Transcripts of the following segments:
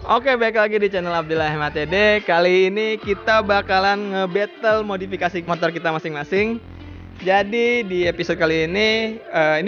Oke, baik lagi di channel Abdillah Ahmad TD. Kali ini kita bakalan nge-battle modifikasi motor kita masing-masing. Jadi di episode kali ini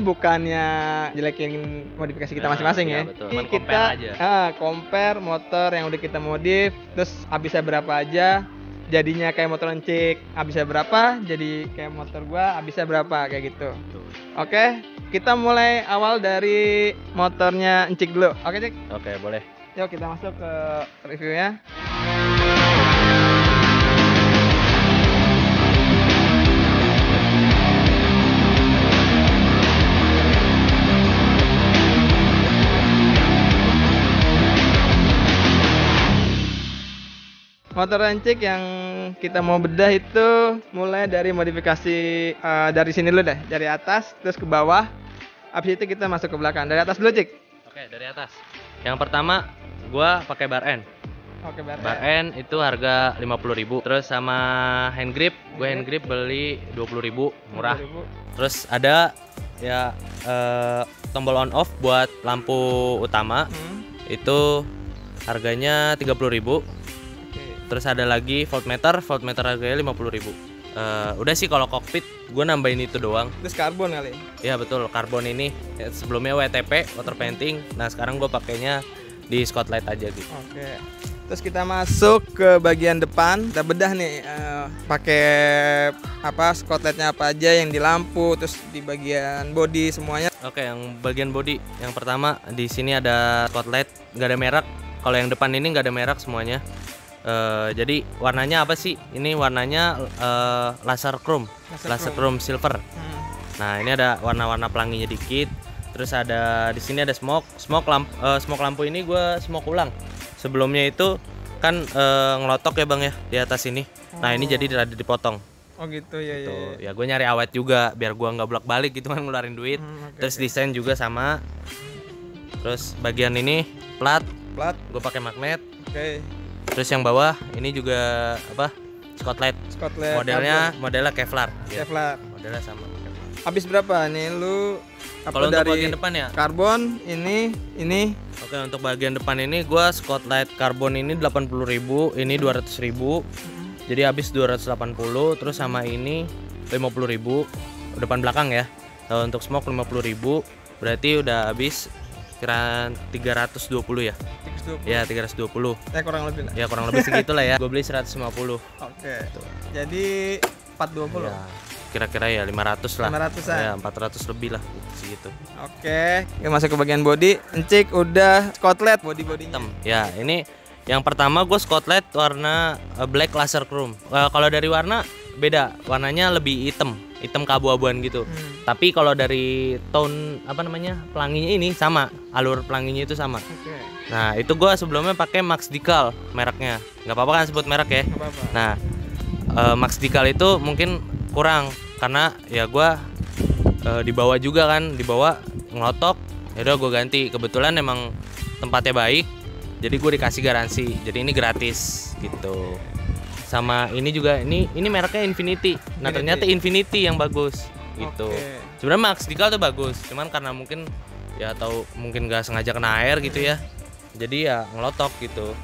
bukannya jelekin modifikasi kita masing-masing ya. Betul. Ini Compare kita aja. compare motor yang udah kita modif, terus habisnya berapa aja. Jadinya kayak motor Encik, habisnya berapa, jadi kayak motor gua habisnya berapa, kayak gitu. Oke, kita mulai awal dari motornya Encik dulu. Oke, Cik? Oke, boleh. Yuk kita masuk ke reviewnya. Motor Encik yang kita mau bedah itu mulai dari modifikasi dari sini dulu deh, dari atas terus ke bawah. Habis itu kita masuk ke belakang. Dari atas dulu, Cik. Oke, dari atas. Yang pertama, gua pakai bar end. Oke, Bar end itu harga 50.000. Terus sama hand grip, gue hand grip beli 20.000, murah. 20.000. Terus ada ya tombol on off buat lampu utama. Itu harganya 30.000. Terus ada lagi voltmeter harganya 50.000. Udah sih kalau kokpit gue nambahin itu doang. Terus karbon kali. Ya betul, karbon ini sebelumnya WTP water painting. Nah sekarang gue pakainya di Spotlight aja gitu. Oke. Terus kita masuk ke bagian depan. Kita bedah nih pakai spotlightnya apa aja yang di lampu, terus di bagian body semuanya. Oke, yang bagian body yang pertama di sini ada spotlight, nggak ada merek. Kalau yang depan ini nggak ada merek semuanya. Jadi warnanya apa sih? Ini warnanya laser chrome silver. Nah ini ada warna-warna pelanginya dikit. Terus ada di sini ada smoke lampu ini gue smoke ulang. Sebelumnya itu kan ngelotok ya bang ya di atas ini. Nah ini jadi rada dipotong. Oh gitu ya. Gitu. Ya gue nyari awet juga biar gue nggak bolak-balik gitu kan ngeluarin duit. Terus desain juga sama. Terus bagian ini plat gue pakai magnet. Oke. Terus yang bawah ini juga Spotlight. Modelnya Kevlar. Kevlar. Modelnya sama. Habis berapa nih lu? Kalau untuk bagian depan ya? Karbon ini. Oke, untuk bagian depan ini gua Spotlight karbon ini 80.000, ini 200.000. Jadi habis 280, terus sama ini 50.000 depan belakang ya. Kalau untuk smoke 50.000, berarti udah habis kira 320 ya. 320. Ya 320. Kurang lebih lah. Ya kurang lebih segitulah ya. Gue beli 150. Oke. Jadi 420. Ya, kira-kira ya 500 lah. 500-an. Ya 400 lebih lah segitu. Oke. Kita masuk ke bagian body. Encik udah Spotlight body-bodinya. Hitam. Ya, ini yang pertama gue Spotlight warna black laser chrome. Kalau dari warna beda. Warnanya lebih hitam keabu-abuan gitu. Tapi kalau dari tone pelanginya ini sama, alur pelanginya itu sama. Oke. Nah itu gue sebelumnya pakai Max Decal mereknya, nggak apa-apa kan sebut merek ya. Nggak apa-apa. Nah Max Decal itu mungkin kurang karena ya gue dibawa juga kan, dibawa ngelotok, ya udah gue ganti. Kebetulan emang tempatnya baik, jadi gue dikasih garansi, jadi ini gratis gitu. Sama ini juga ini mereknya Infinity. Nah ternyata Infinity yang bagus gitu. Sebenarnya Max Decal tuh bagus, cuman karena mungkin ya atau mungkin gak sengaja kena air gitu ya, jadi ya ngelotok gitu.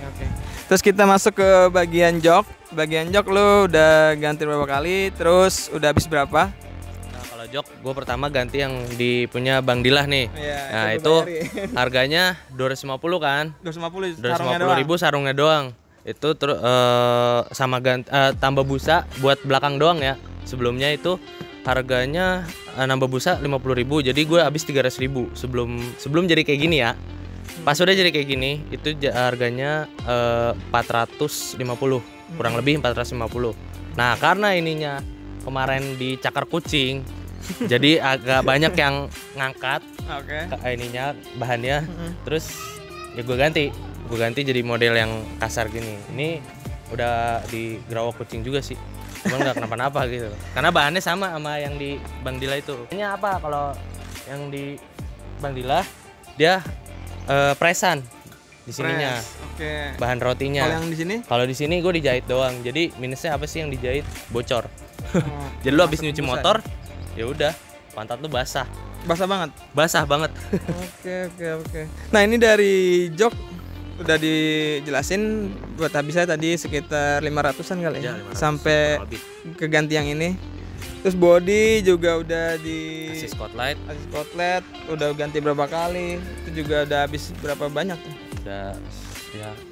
Oke. Terus kita masuk ke bagian jok. Bagian jok lu udah ganti berapa kali? Terus udah habis berapa? Nah kalau jok gue pertama ganti yang di punya Bang Dilah nih. Nah itu harganya 250 kan? 250.000 sarungnya doang. Itu terus sama tambah busa buat belakang doang ya. Sebelumnya itu harganya nambah busa 50.000, jadi gue habis 300.000 sebelum jadi kayak gini ya. Pas udah jadi kayak gini itu harganya 450, kurang lebih 450. Nah karena ininya kemarin dicakar kucing jadi agak banyak yang ngangkat ininya bahannya. Terus ya gue ganti jadi model yang kasar gini. Ini udah digerawak kucing juga sih, cuman nggak kenapa-napa gitu karena bahannya sama yang di Bang Dila itu. Ini apa kalau yang di Bang Dila dia presan di sininya. Oke. Bahan rotinya. Kalau yang di sini? Kalau di sini gue dijahit doang. Jadi minusnya apa sih yang dijahit? Bocor. Jadi lu habis nyuci motor, ya udah pantat lu basah. Basah banget. Basah banget. Oke. Nah, ini dari jok udah dijelasin buat habisnya tadi sekitar 500-an kali ya, 500, sampai ke ganti yang ini. Terus body juga udah di Assist spotlight udah ganti berapa kali, itu juga udah habis berapa banyak tuh.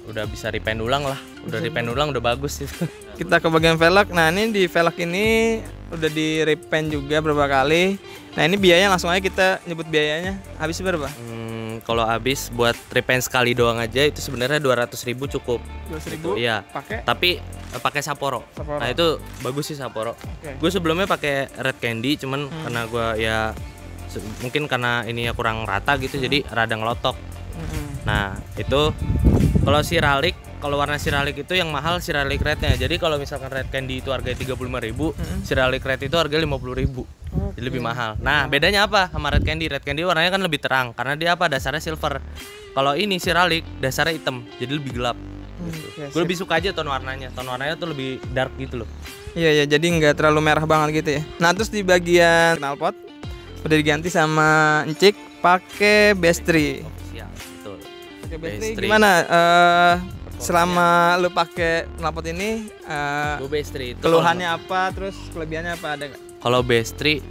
Udah bisa repaint ulang lah, repaint ulang udah bagus itu. Kita ke bagian velg. Nah ini di velg ini udah di repaint juga berapa kali. Nah ini biayanya langsung aja kita nyebut biayanya. Habis berapa? Kalau habis buat repaint sekali doang aja itu sebenarnya 200.000 cukup. 200.000? Iya. Tapi pakai Sapporo. Nah itu bagus sih Sapporo. Gue sebelumnya pakai Red Candy, cuman karena gue ya mungkin karena ini ya kurang rata gitu, jadi rada ngelotok. Nah itu kalau Siralik, kalau warna Siralik itu yang mahal Siralik Red-nya. Jadi kalau misalkan Red Candy itu harganya 35.000, Siralik Red itu harganya 50.000. Jadi lebih mahal. Nah, bedanya apa sama Red Candy? Red Candy warnanya kan lebih terang karena dia apa? Dasarnya silver. Kalau ini Siralik dasarnya hitam, jadi lebih gelap. Gitu. Gue lebih suka aja tone warnanya. Tone warnanya tuh lebih dark gitu loh. Iya, jadi nggak terlalu merah banget gitu ya. Nah, terus di bagian knalpot udah diganti sama Encik pakai Bestri. Pakai Bestri gimana? Selama lu pakai knalpot ini, Bestri itu keluhannya apa? Terus kelebihannya apa, ada nggak? Kalau Bestri,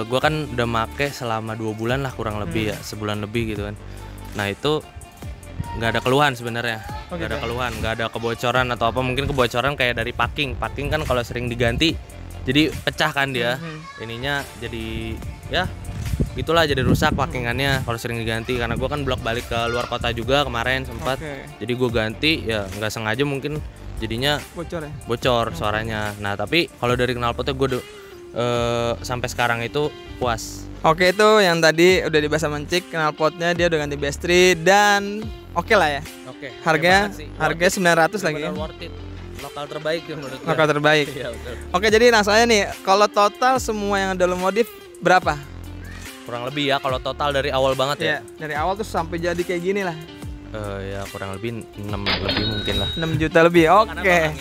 gue kan udah make selama 2 bulan lah kurang lebih ya, sebulan lebih gitu kan. Nah itu nggak ada keluhan sebenarnya, nggak ada keluhan, nggak ada kebocoran atau apa. Mungkin kebocoran kayak dari packing kan kalau sering diganti, jadi pecah kan dia, ininya jadi ya itulah jadi rusak packingannya kalau sering diganti. Karena gue kan bolak balik ke luar kota juga kemarin sempat, jadi gue ganti ya nggak sengaja mungkin jadinya bocor suaranya. Nah tapi kalau dari knalpotnya gue sampai sekarang itu puas. Oke, itu yang tadi udah dibahas sama Encik, knalpotnya dia udah ganti Bestri dan oke lah ya. Harga 900 lagi ya. Worth it. Lokal terbaik ya menurut gue. Lokal terbaik. Iya, betul. Oke, jadi langsung aja nih, kalau total semua yang ada lo modif berapa? Kurang lebih ya kalau total dari awal banget ya. Dari awal tuh sampai jadi kayak gini lah. Ya kurang lebih 6 lebih mungkin lah. 6 juta lebih. Oke.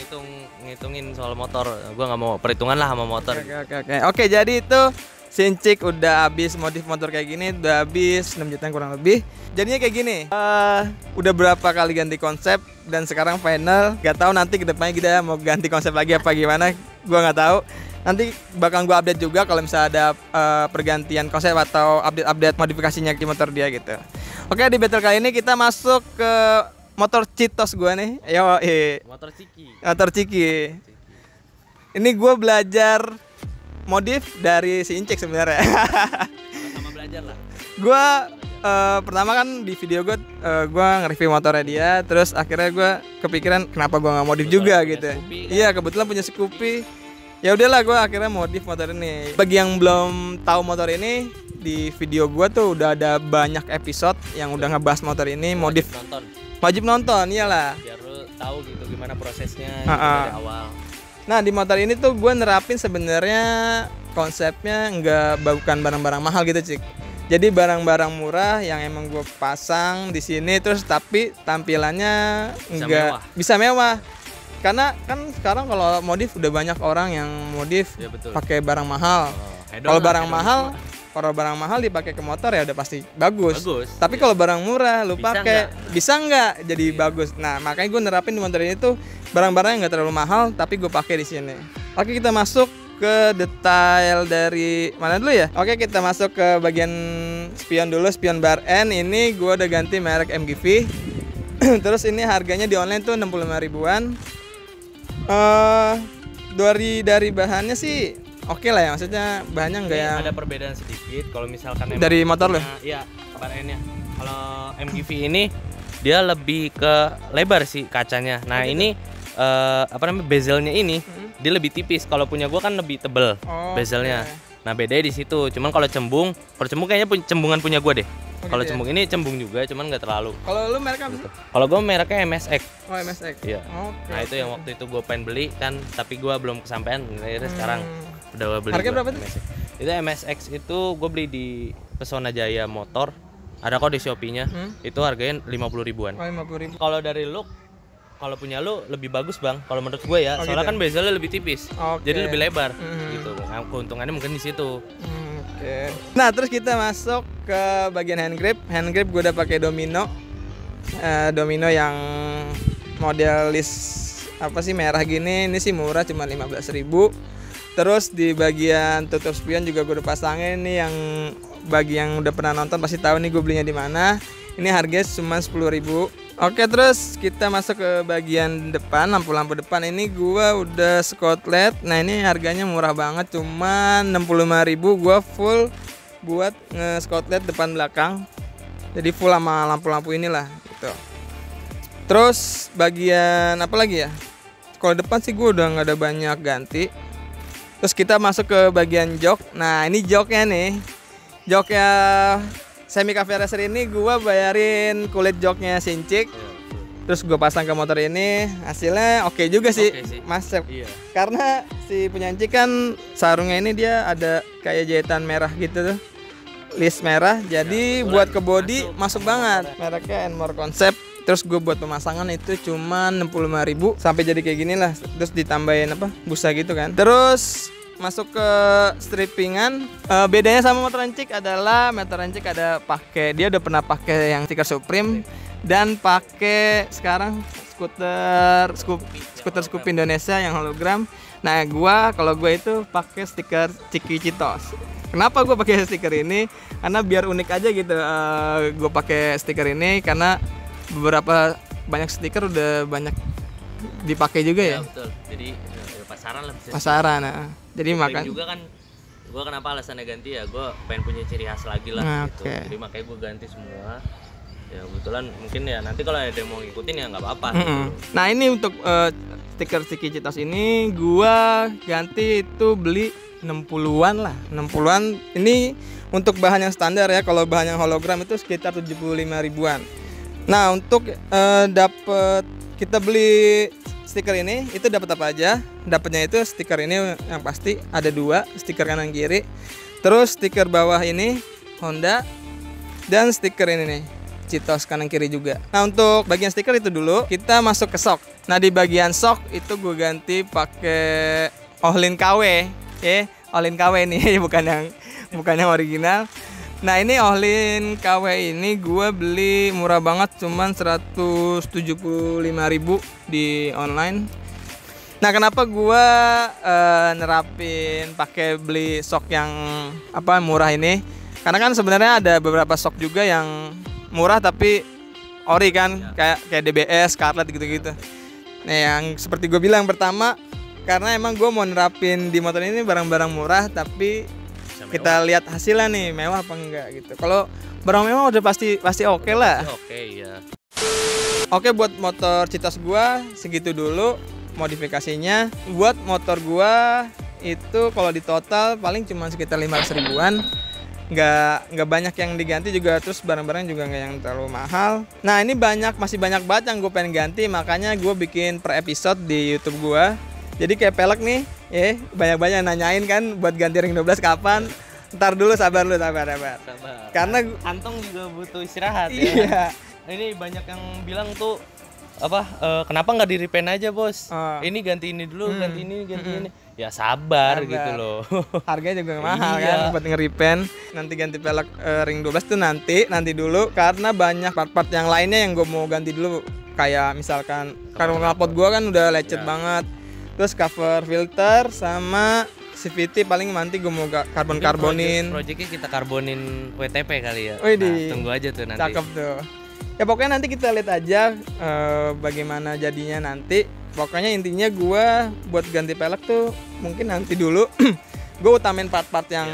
Ngitungin soal motor, gue nggak mau perhitungan lah sama motor. Oke, jadi itu si Encik udah habis modif motor kayak gini, udah habis 6 juta kurang lebih. Jadinya kayak gini. Udah berapa kali ganti konsep dan sekarang final. Gak tahu nanti kedepannya kita mau ganti konsep lagi apa gimana, gue nggak tahu. Nanti bakal gue update juga kalau misalnya ada pergantian konsep atau update modifikasinya di motor dia gitu. Oke, di battle kali ini kita masuk ke motor Citos gue nih. Motor Ciki. Ini gue belajar modif dari si Encik sebenarnya. Sama belajar lah. Gue pertama kan di video gue nge-review motornya dia, terus akhirnya gue kepikiran kenapa gue nggak modif juga gitu. Iya, kebetulan punya Scoopy. Ya udahlah, gue akhirnya modif motor ini. Bagi yang belum tahu motor ini, di video gue tuh udah ada banyak episode yang udah ngebahas motor ini. Modif wajib nonton, iyalah. Biar lu tahu gitu gimana prosesnya dari awal. Nah, di motor ini tuh gue nerapin sebenarnya konsepnya bukan barang-barang mahal gitu, Cik. Jadi barang-barang murah yang emang gue pasang di sini, terus tapi tampilannya bisa mewah. Karena kan sekarang kalau modif udah banyak orang yang modif pakai barang mahal. Kalau barang mahal dipakai ke motor ya udah pasti bagus. Tapi kalau barang murah lu pakai bisa nggak jadi bagus. Nah, makanya gue nerapin di motor ini tuh barang-barang yang nggak terlalu mahal tapi gue pakai di sini. Oke, kita masuk ke detail dari mana dulu ya? Oke, kita masuk ke bagian spion dulu, spion bar N. Ini gue udah ganti merek MGV. Terus ini harganya di online tuh 65 ribuan. Dari bahannya sih oke lah ya, maksudnya bahannya enggak yang ada perbedaan sedikit kalau misalkan dari motor lo. Iya, bahannya. Kalau MGV ini dia lebih ke lebar sih kacanya. Nah, ini bezelnya ini dia lebih tipis. Kalau punya gua kan lebih tebel bezelnya. Nah, bedanya di situ. Cuman kalau cembung kayaknya cembungan punya gua deh. Kalau cembung ini cembung juga, cuman nggak terlalu. Kalau lu merek apa sih? Kalau gue mereknya MSX. Oh, MSX. Iya. Nah, itu yang waktu itu gue pengen beli kan, tapi gue belum kesampaian. Akhirnya sekarang udah gue beli. Harganya berapa tuh? MSX. Itu MSX itu gue beli di Pesona Jaya Motor. Ada kok di Shopee-nya. Itu harganya 50 ribuan. Oh, 50 ribu. Kalau dari look, kalau punya lu lebih bagus, Bang. Kalau menurut gue ya, soalnya kan bezelnya lebih tipis. Jadi lebih lebar gitu. Nah, keuntungannya mungkin di situ. Nah, terus kita masuk ke bagian hand grip. Hand grip gue udah pakai Domino. domino yang model list apa sih merah gini. Ini sih murah, cuma 15.000. Terus di bagian tutup spion juga gue udah pasangin. Ini yang bagi yang udah pernah nonton pasti tahu nih gue belinya di mana. Ini harganya cuma 10.000. Oke, terus kita masuk ke bagian depan, lampu-lampu depan. Ini gua udah Scott LED. Nah, ini harganya murah banget, cuma 65.000. Gua full buat nge-Scott LED depan belakang. Jadi full sama lampu-lampu inilah gitu. Terus bagian apa lagi ya? Kalau depan sih gua udah nggak ada banyak ganti. Terus kita masuk ke bagian jok. Nah, ini joknya nih. Joknya Semi Cafe Racer ini gue bayarin kulit joknya Sincik. Terus gue pasang ke motor ini, hasilnya oke juga sih, Mas. Iya. Karena si penyancik kan sarungnya ini dia ada kayak jahitan merah gitu tuh, list merah. Jadi buat ke body masuk banget. Mereknya Enmore Concept. Terus gue buat pemasangan itu cuma 65.000 sampai jadi kayak gini lah. Terus ditambahin apa busa gitu kan. Terus masuk ke strippingan. Bedanya sama motor Encik adalah motor Encik ada pakai, dia udah pernah pakai yang stiker Supreme dan pakai sekarang skuter Scoopy Indonesia yang hologram. Nah, kalau gua itu pakai stiker Ciki Citos. Kenapa gua pakai stiker ini? Karena biar unik aja gitu. Gua pakai stiker ini karena beberapa banyak stiker udah banyak dipakai juga ya. Betul. Jadi pasaran lah. Pasaran. Nah. Jadi makan juga kan, gue kenapa alasannya ganti ya, gue pengen punya ciri khas lagi lah gitu. Jadi makanya gue ganti semua. Ya kebetulan mungkin ya nanti kalau ada yang mau ngikutin ya nggak apa-apa. Gitu. Nah, ini untuk stiker Ciki Citos ini gue ganti itu beli 60-an lah, 60-an. Ini untuk bahan yang standar ya. Kalau bahan yang hologram itu sekitar 75.000-an. Nah, untuk dapet kita beli stiker ini itu dapat apa aja? Dapatnya itu stiker ini yang pasti ada 2, stiker kanan kiri. Terus stiker bawah ini Honda dan stiker ini nih Citos kanan kiri juga. Nah, untuk bagian stiker itu dulu, kita masuk ke sok. Nah, di bagian sok itu gue ganti pakai Ohlin KW, ya. Ohlin KW nih bukan yang original. Nah, ini Ohlin KW ini gue beli murah banget, cuman 175.000 di online. Nah, kenapa gue nerapin pakai beli sok yang murah ini? Karena kan sebenarnya ada beberapa sok juga yang murah tapi ori kan, kayak DBS, Scarlett gitu-gitu. Nah, yang seperti gue bilang pertama, karena emang gue mau nerapin di motor ini barang-barang murah tapi kita lihat hasilnya nih mewah apa enggak gitu. Kalau barang mewah udah pasti oke lah. Oke, ya. Oke, buat motor Citos gua segitu dulu modifikasinya. Buat motor gua itu kalau di total paling cuma sekitar 500 ribuan. Nggak banyak yang diganti juga, terus barang-barang juga nggak yang terlalu mahal. Nah, ini masih banyak banget yang gue pengen ganti, makanya gue bikin per episode di YouTube gua. Jadi kayak pelek nih, banyak-banyak nanyain kan buat ganti ring 12 kapan. Ntar dulu, sabar. Karena Antong juga butuh istirahat. Iya. Ya. Ini banyak yang bilang tuh kenapa nggak di repaint aja, Bos? Ini ganti ini dulu, ganti ini. Ya sabar gitu loh. Harganya juga mahal kan buat nge-repaint. Nanti ganti pelek ring 12 tuh nanti dulu, karena banyak part-part yang lainnya yang gue mau ganti dulu. Kayak misalkan karbon knalpot gue kan udah lecet banget. Terus cover filter sama CVT paling nanti gue mau karbonin. Projectnya kita karbonin WTP kali ya. Tunggu aja tuh nanti. Cakep tuh. Ya pokoknya nanti kita lihat aja bagaimana jadinya nanti. Pokoknya intinya gue buat ganti pelek tuh mungkin nanti dulu. Gue utamain part-part yang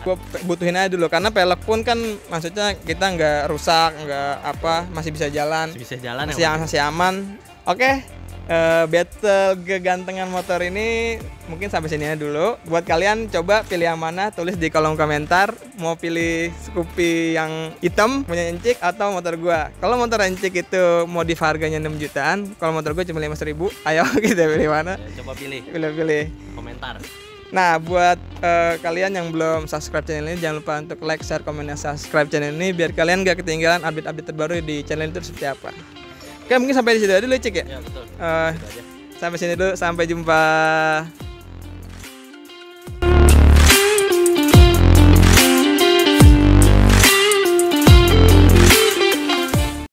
gue butuhin aja dulu, karena pelek pun kan maksudnya kita nggak rusak, masih bisa jalan. Masih aman. Oke. Battle kegantengan motor ini mungkin sampai sini aja dulu. Buat kalian coba pilih yang mana, tulis di kolom komentar. Mau pilih Scoopy yang hitam punya Encik atau motor gua. Kalau motor Encik itu modif harganya 6 jutaan, kalau motor gua cuma 500.000. Ayo kita pilih mana? Coba pilih komentar. Nah, buat kalian yang belum subscribe channel ini, jangan lupa untuk like, share, komen, dan subscribe channel ini biar kalian gak ketinggalan update-update terbaru di channel itu seperti apa. Oke, mungkin sampai di situ dulu, Cik ya? Ya, betul. Sampai sini dulu, sampai jumpa.